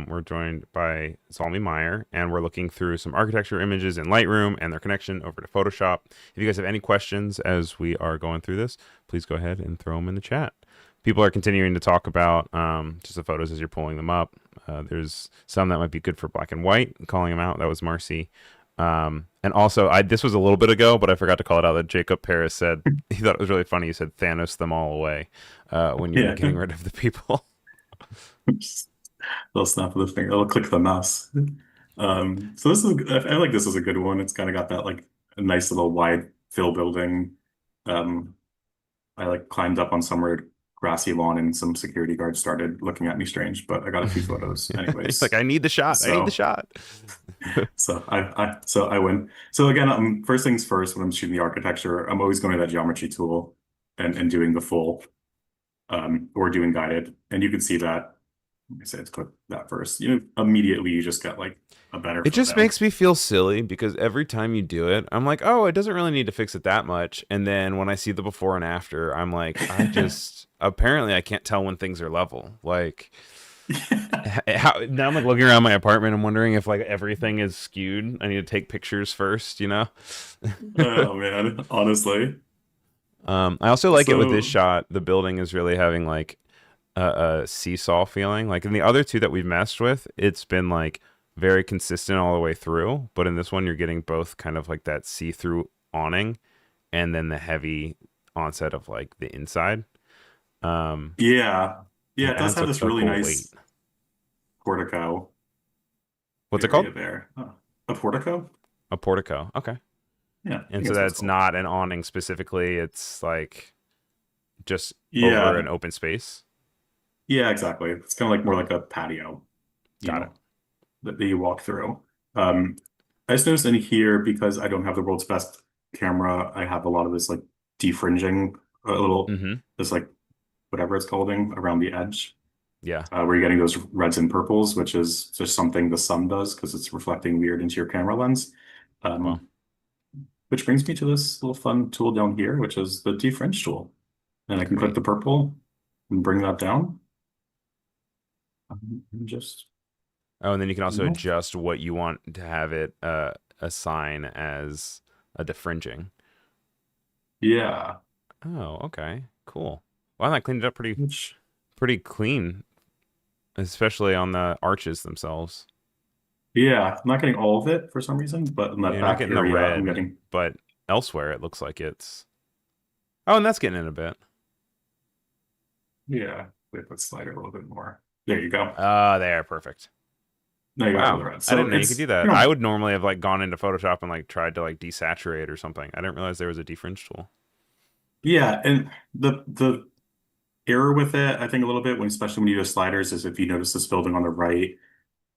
we're joined by Zalmy Meyer, and we're looking through some architecture images in Lightroom and their connection over to Photoshop. If you guys have any questions as we are going through this, please go ahead and throw them in the chat. People are continuing to talk about just the photos as you're pulling them up. There's some that might be good for black and white, calling them out. That was Marcy. And also, this was a little bit ago, but I forgot to call it out that Jacob Paris said he thought it was really funny. He said Thanos them all away when you were Yeah, getting rid of the people. just a little snap of the finger. I'll click the mouse. So this is, I like this is a good one. It's kind of got that like a nice little wide fill building. Um, I like climbed up on somewhere grassy lawn and some security guards started looking at me strange, but I got a few photos Like, anyways. I need the shot. I need the So, shot. so I win. So again, first things first, when I'm shooting the architecture, I'm always going to that geometry tool and doing the full, or doing guided. And you can see that, like I said, let's click that first. Immediately you just get like a better It just photo. makes me feel silly because every time you do it, I'm like, oh, it doesn't really need to fix it that much. And then when I see the before and after, I'm like, apparently I can't tell when things are level. Like, now I'm like looking around my apartment and wondering if like everything is skewed. I need to take pictures first, you know? Oh man, honestly. I also like it with this So shot. The building is really having like a seesaw feeling. Like in the other two that we've messed with, it's been like very consistent all the way through. But in this one, you're getting both kind of like that see-through awning and then the heavy onset of like the inside. Um, yeah, yeah, it it does adds have this a really cool weight. nice portico What's it called? area there. Oh, a portico? A portico. Okay. Yeah, I And think so that's what it's that's called. not an awning specifically. It's like just over an Yeah, open space. yeah, exactly. It's kind of like more like a patio, you Got it. know, that you walk through. Um, I just noticed in here because I don't have the world's best camera, I have a lot of this like defringing, a little Mm-hmm. this like whatever it's called around the edge, Yeah. where you're getting those reds and purples, which is just something the sun does because it's reflecting weird into your camera lens. Well, Um, which brings me to this little fun tool down here, which is the defringe tool. And I can click great. the purple and bring that down. And just, Oh, and then you can you also know, adjust what you want to have it assign as a defringing. yeah. Oh, okay. Cool. Well, that cleaned it up Which, pretty clean, especially on the arches themselves. yeah, I'm not getting all of it for some reason, but in that You're not back getting the area, I'm red, getting, but elsewhere it looks like it's. Oh, and that's getting in a bit. yeah, wait, let's slide it a little bit more. There you go. Ah, there, perfect. Now you got all Wow, the red. I So didn't know you could it's, do that. you I know, would normally have like gone into Photoshop and like tried to like desaturate or something. I didn't realize there was a defringe tool. yeah, and the error with it, I think a little bit, when especially when you do sliders, is if you notice this building on the right,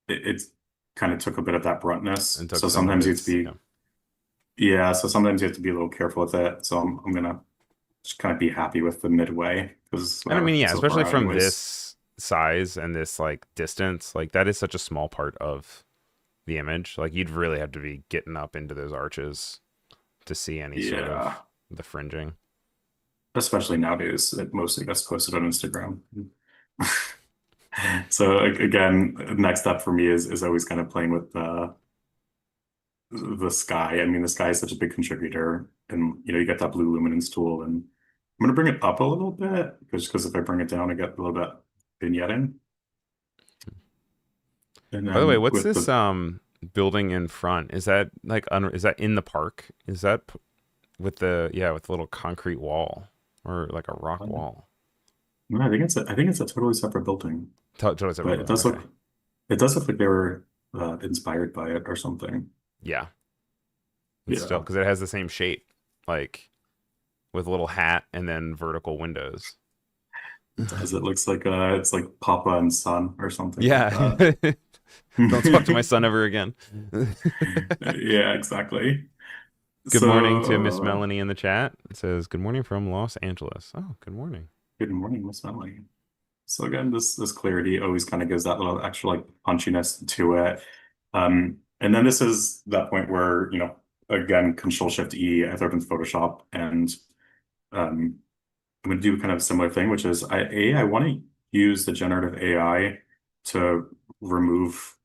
it's kind of took a bit of that bruntness. And took So some of sometimes you have to its, be, yeah, so sometimes you have to be a little careful with it. So I'm gonna just kind of be happy with the midway because and I mean, yeah, so especially far out from anyways. this size and this like distance, like that is such a small part of the image. Like you'd really have to be getting up into those arches to see any sort Yeah, of the fringing. especially nowadays, it mostly gets posted on Instagram. So again, next step for me is always kind of playing with the sky. I mean, the sky is such a big contributor, and you get that blue luminance tool, and I'm gonna bring it up a little bit because if I bring it down, I get a little bit vignetting. And By the way, then what's with this the building in front? Is that like is that in the park? Is that with the yeah, with the little concrete wall or like a rock wall? no, I think it's a totally separate building, Totally separate but building. Okay. it does look like they were inspired by it or something. Yeah. It's still Yeah, because it has the same shape, like with a little hat and then vertical windows. it does. It looks like it's like Papa and Son or something like Yeah. that. Don't talk to my son ever again. Yeah, exactly. Good morning to So, Miss Melanie in the chat. It says, "Good morning from Los Angeles." Oh, good morning. good morning, Miss Melanie. So again, this clarity always kind of gives that little extra like punchiness to it. And then this is that point where, again, Control Shift E, I throw it into Photoshop and um, I'm going to do kind of a similar thing, which is I want to use the generative AI to remove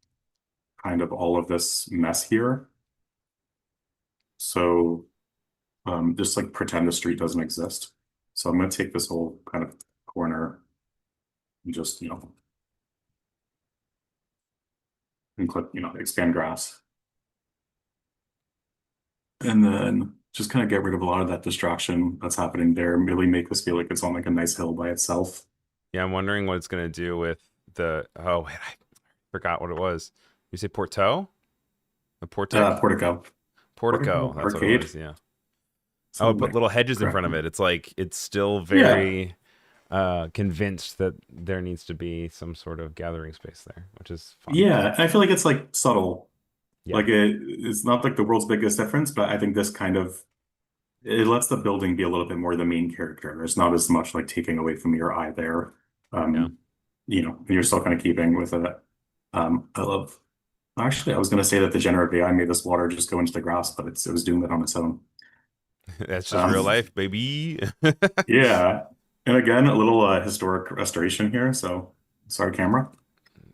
kind of all of this mess here. So just like pretend the street doesn't exist. So I'm going to take this whole kind of corner and just, and click, expand grass. And then just kind of get rid of a lot of that distraction that's happening there, really make this feel like it's on like a nice hill by itself. Yeah, I'm wondering what it's gonna do with the. Oh, wait, I forgot what it was. You say Porto? The Portic? Portico. Portico. Portico That's what it Arcade. was. Yeah. Oh, Something put like little hedges in front of correctly. it. It's like it's still Yeah. very convinced that there needs to be some sort of gathering space there, which is fun. Yeah. And I feel like it's like subtle. Yeah. Like it's not like the world's biggest difference, but I think this kind of it lets the building be a little bit more the main character. There's not as much like taking away from your eye there. Yeah. Um, and you're still kind of keeping with it. I love actually I was gonna say that the generative AI made this water just go into the grass, but it was doing it on its own. That's just Um, real life, baby. yeah. And again, a little historic restoration here. So sorry, camera.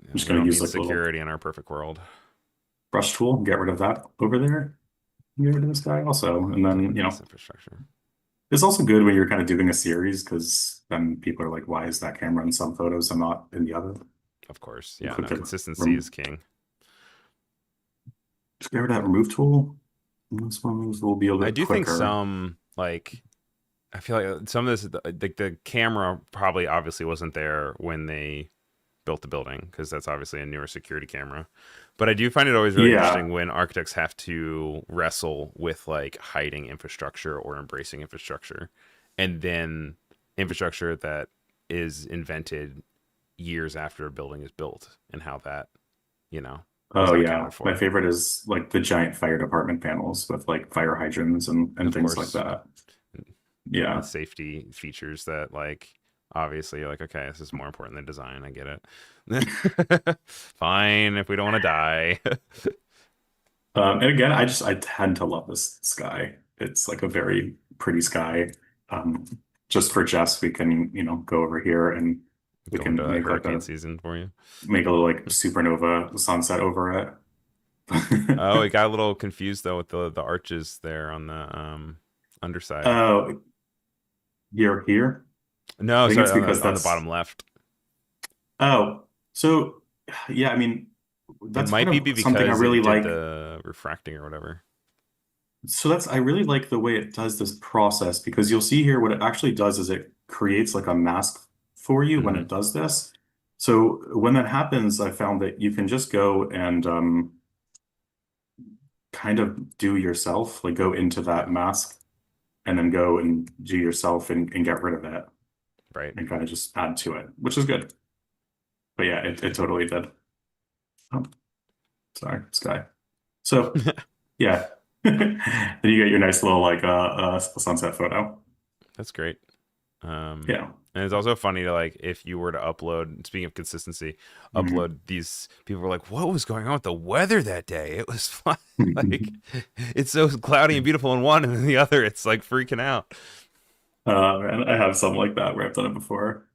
I'm just We gonna don't use need like a little security in our perfect world. brush tool, get rid of that over there. Get rid of this guy also. And Get then, rid of this infrastructure. it's also good when you're kind of doing a series because then people are like, why is that camera in some photos and not in the other? Of course. And Yeah, click no, the consistency is king. just get rid of that remove tool. And this one will be a I bit do think quicker. some like I feel like some of this like the camera probably obviously wasn't there when they built the building because that's obviously a newer security camera. But I do find it always really Yeah. interesting when architects have to wrestle with like hiding infrastructure or embracing infrastructure and then infrastructure that is invented years after a building is built, and how that, you know, is Oh not yeah, accounted my for. favorite is like the giant fire department panels with like fire hydrants and Of things like course, that. the Yeah. safety features that, like, obviously you're like, okay, this is more important than design. I get it. Fine, if we don't want to die. And again, I tend to love this sky. It's like a very pretty sky. Um, just for Jess, we can, go over here and we Go into can make like hurricane a season for you. little like supernova sunset over Oh, it. it got a little confused though with the arches there on the underside. Oh, you're here? I No, think sorry, it's on because the that's bottom left. oh, so yeah, I mean It that's might kind be of something I because really it did like. the refracting or whatever. So I really like the way it does this process because you'll see here what it actually does is it creates like a mask for you when Hmm. it does this. So when that happens, I found that you can just go and kind of do yourself, like go into that Yeah, mask and then go and do yourself and get rid of it right. and kind of just add to it, which is good. But yeah, it totally did. Oh, sorry, Sky. So yeah, then you get your nice little like sunset photo. That's great. Um, Yeah. and it's also funny to, like, if you were to upload, speaking of consistency, upload these, people were like, what was going on with the weather that day? It was fine. Like, it's so cloudy and beautiful in one, and then the other, it's like freaking out. And I have some like that where I've done it before.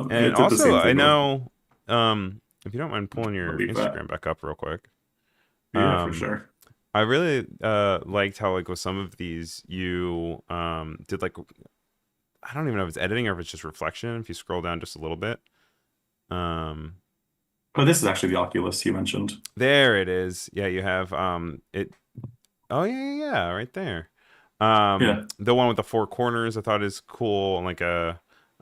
And It did the also, same I thing with know, if you don't mind pulling the your leaf vet. Instagram back up real quick, Yeah, for um, sure. I really liked how, like, with some of these you did, like, I don't even know if it's editing or if it's just reflection. If you scroll down just a little bit, um, Oh, this is actually the Oculus you mentioned. there it is. Yeah, you have it. Oh yeah, yeah, yeah, right there. Yeah, The one with the four corners I thought is cool, and like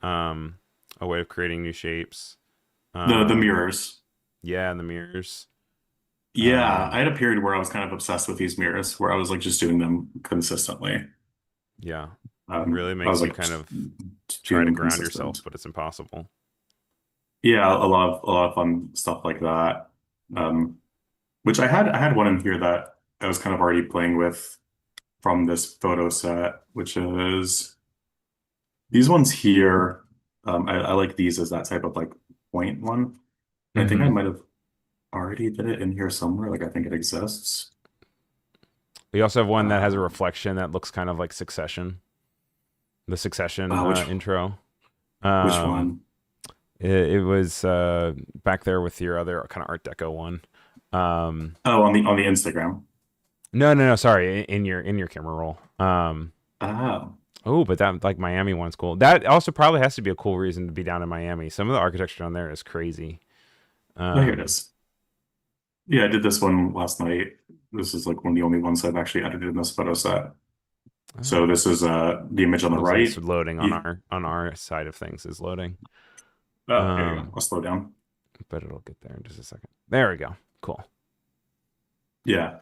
um a way of creating new shapes. the Um, mirrors. yeah, and the mirrors. Yeah, I Um, had a period where I was kind of obsessed with these mirrors, where I was like just doing them consistently. yeah, it really I was makes you like kind of try doing to them ground yourself, consistent. but it's impossible. Yeah, a lot of fun stuff like that. Um, which I had one in here that I was kind of already playing with from this photo set, which is these ones here. I like these as that type of like point one. I think I Hmm. might have already did it in here somewhere. Like I think it exists. We also have one that has a Um, reflection that looks kind of like Succession, the Succession which intro. which Um, one? it was back there with your other kind of Art Deco one. Um, Oh, on the Instagram. no, no, no. Sorry, in your camera roll. Oh, Oh, but that, like, Miami one's cool. That also probably has to be a cool reason to be down in Miami. Some of the architecture down there is crazy. oh, here it Um, is. Yeah, I did this one last night. This is like one of the only ones I've actually edited in this photo set. So oh, this is the image on the looks like it's right. loading on You, our side of things is loading. oh, here you go. Um, I'll slow down. but it'll get there in just a second. There we go. Cool. Yeah.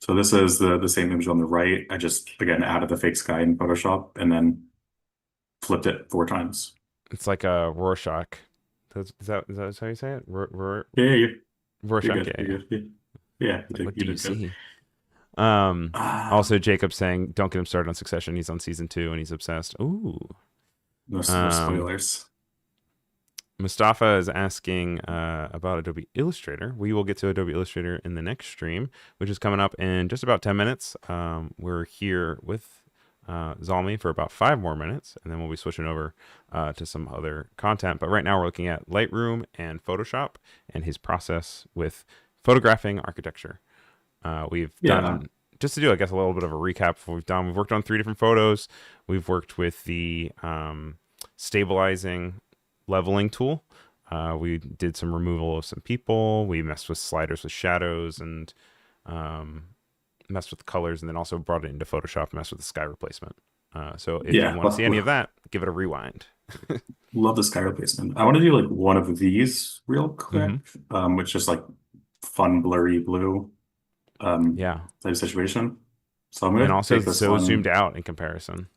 So this is the same image on the right. I just again added the fake sky in Photoshop and then flipped it 4 times. It's like a Rorschach. Is that how you say it? Yeah, yeah, you're Rorschach. good. Yeah, yeah. You're good. Yeah, Like, what you do you did good. see? Um, Ah, Also, Jacob saying, "Don't get him started on Succession. He's on season 2 and he's obsessed." Ooh. no Um, spoilers. Mustafa is asking about Adobe Illustrator. We will get to Adobe Illustrator in the next stream, which is coming up in just about 10 minutes. We're here with Zalmy for about 5 more minutes, and then we'll be switching over to some other content. But right now, we're looking at Lightroom and Photoshop and his process with photographing architecture. We've Yeah, done, just to do, I guess, a little bit of a recap of what we've done. We've worked on 3 different photos. We've worked with the stabilizing leveling tool. We did some removal of some people. We messed with sliders with shadows and um, messed with the colors, and then also brought it into Photoshop, messed with the sky replacement. So if you yeah. want to see any of that, give it a rewind. Love the sky replacement. I want to do like one of these real quick, Hmm. which is like fun blurry blue Yeah. type situation. So I'm And gonna also take this so zoomed one. out in comparison.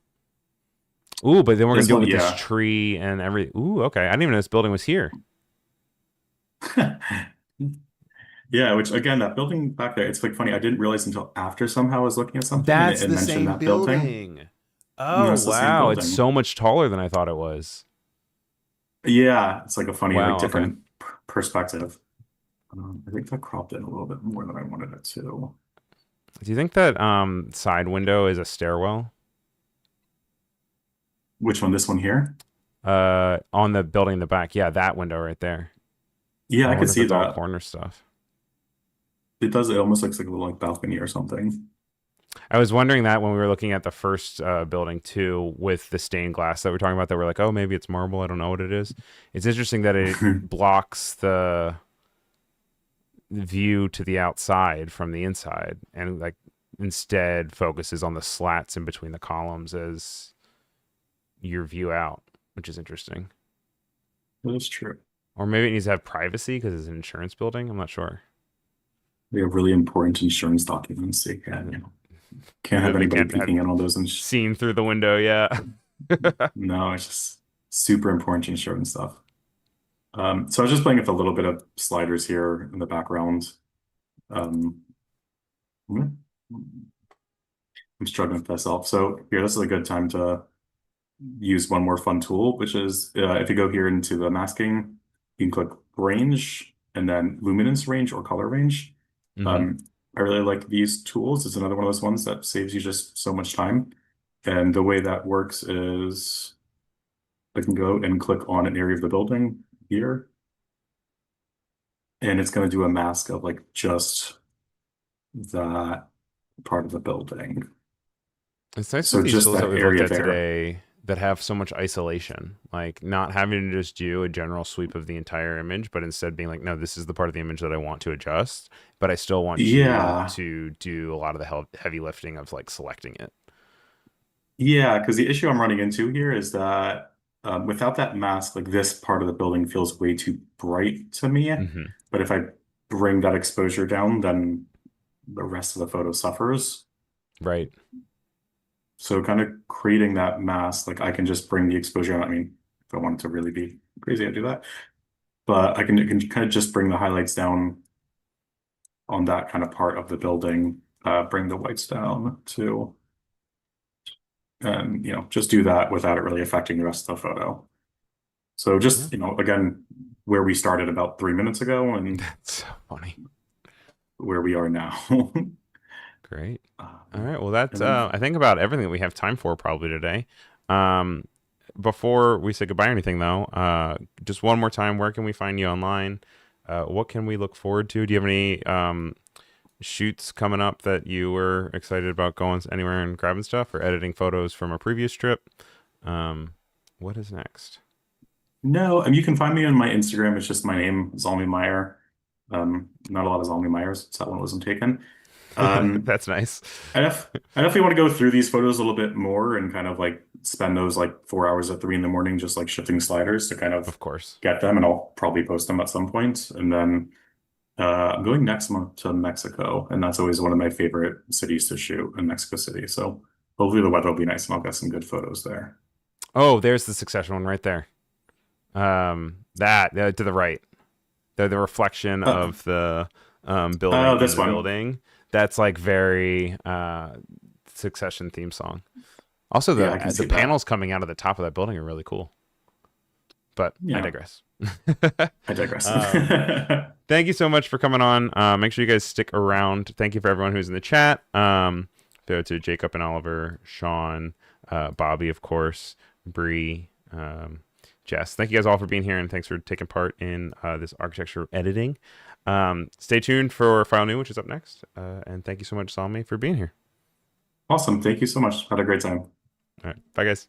Ooh, but then we're gonna This do it one, with this yeah. tree and every. Ooh, okay. I didn't even know this building was here. Yeah, which again, that building back there, it's like funny. I didn't realize until after somehow I was looking at something and That's it the mentioned same that building. building. And Oh that's the same wow, it's building. so much taller than I thought it was. Yeah, it's like a funny, like Wow. Okay. different perspective. I think that cropped in a little bit more than I wanted it to. Do you think that side window is a stairwell? Which one? This one here? On the building in the back. Yeah, that window right there. Yeah, I I could wonder if see it's all that. corner stuff. It does. It almost looks like a little like balcony or something. I was wondering that when we were looking at the first building too, with the stained glass that we're talking about, that we're like, oh, maybe it's marble. I don't know what it is. It's interesting that it blocks the view to the outside from the inside, and like instead focuses on the slats in between the columns as your view out, which is interesting. That is true. Or maybe it needs to have privacy because it's an insurance building. I'm not sure. We have really important insurance documents. So you can't, can't have You anybody can't have peeking in all those. And seen through the window. Yeah. no, it's just super important insurance stuff. So I was just playing with a little bit of sliders here in the background. Um, I'm struggling with myself. So here, this is a good time to use one more fun tool, which is if you go here into the masking, you can click range and then luminance range or color range. Hmm. Um, I really like these tools. It's another one of those ones that saves you just so much time. And the way that works is I can go and click on an area of the building here, and it's going to do a mask of like just that part of the building. It's nice with So these just tools that that we've looked area at there. today that have so much isolation, like not having to just do a general sweep of the entire image, but instead being like, no, this is the part of the image that I want to adjust, but I still want you Yeah. to do a lot of the heavy lifting of like selecting it. Yeah, because the issue I'm running into here is that without that mask, like this part of the building feels way too bright to me. Hmm. But if I bring that exposure down, then the rest of the photo suffers. Right. So kind of creating that mask, like I can just bring the exposure down. I mean, if I wanted to really be crazy, I'd do that. But I can kind of just bring the highlights down on that kind of part of the building, bring the whites down too, and just do that without it really affecting the rest of the photo. So Yeah. just, again, where we started about 3 minutes ago and That's so funny. where we are now. Great. All Um, right. Well, that's and then I think about everything that we have time for probably today. Um, before we say goodbye or anything, though, just one more time, where can we find you online? What can we look forward to? Do you have any shoots coming up that you were excited about going anywhere and grabbing stuff or editing photos from a previous trip? Um, what is next? no, you can find me on my Instagram. It's just my name, Zalmy Meyer. Not a lot of Zalmy Meyers, so that one wasn't taken. Um, That's nice. I definitely want to go through these photos a little bit more and kind of like spend those like 4 hours at 3 in the morning just like shifting sliders to kind of Of course. get them, and I'll probably post them at some point. And then I'm going next month to Mexico, and that's always one of my favorite cities to shoot in Mexico City. So hopefully the weather will be nice and I'll get some good photos there. Oh, there's the Succession one right there. That to the right. The reflection Uh, of the building oh, in this the one. building. That's like very Succession theme song. Also, Yeah, I can the see panels that. coming out of the top of that building are really cool. But I Yeah, digress. I digress. um, thank you so much for coming on. Make sure you guys stick around. Thank you for everyone who's in the chat. To Jacob and Oliver, Sean, Bobby, of course, Bree, Jess. Thank you guys all for being here, and thanks for taking part in this architecture editing. Stay tuned for File New, which is up next. And thank you so much, Salmi, for being here. Awesome. Thank you so much. Had a great time. All right. Bye, guys.